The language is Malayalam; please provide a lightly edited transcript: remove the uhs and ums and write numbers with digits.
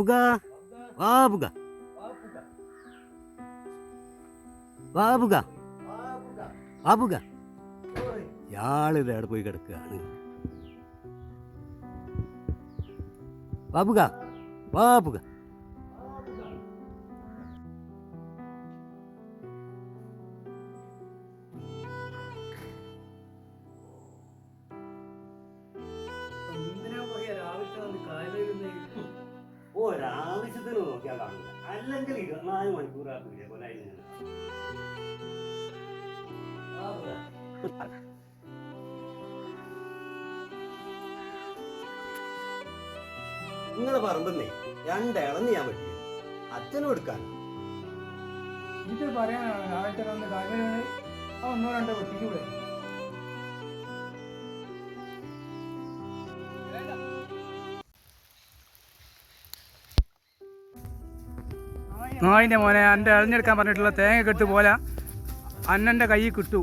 ബാബുക ബാബുക ബാബുക ബാബുക ഇയാളിത് എവിടെ പോയി കിടക്കുകയാണ്? ബാബുക ബാബുക ഒരാവശ്യത്തിന് നോക്കിയാൽ കാണില്ല, അല്ലെങ്കിൽ 24 മണിക്കൂറാക്കില്ല കൊലായി. നിങ്ങളെ പറമ്പെന്നേ 2 ഇളന്ന് ഞാൻ പറ്റില്ല, അച്ഛനും എടുക്കാൻ ഇത് പറയാനാണ്. രാവിലത്തെ ഒന്ന് കാര്യം ഒന്നോ രണ്ടോ വെട്ടിക്കൂടെ? നായിൻ്റെ മോനെ എൻ്റെ ഇളഞ്ഞെടുക്കാൻ പറഞ്ഞിട്ടുള്ള തേങ്ങ കെട്ട് പോലെ അന്നൻ്റെ കയ്യിൽ കിട്ടു.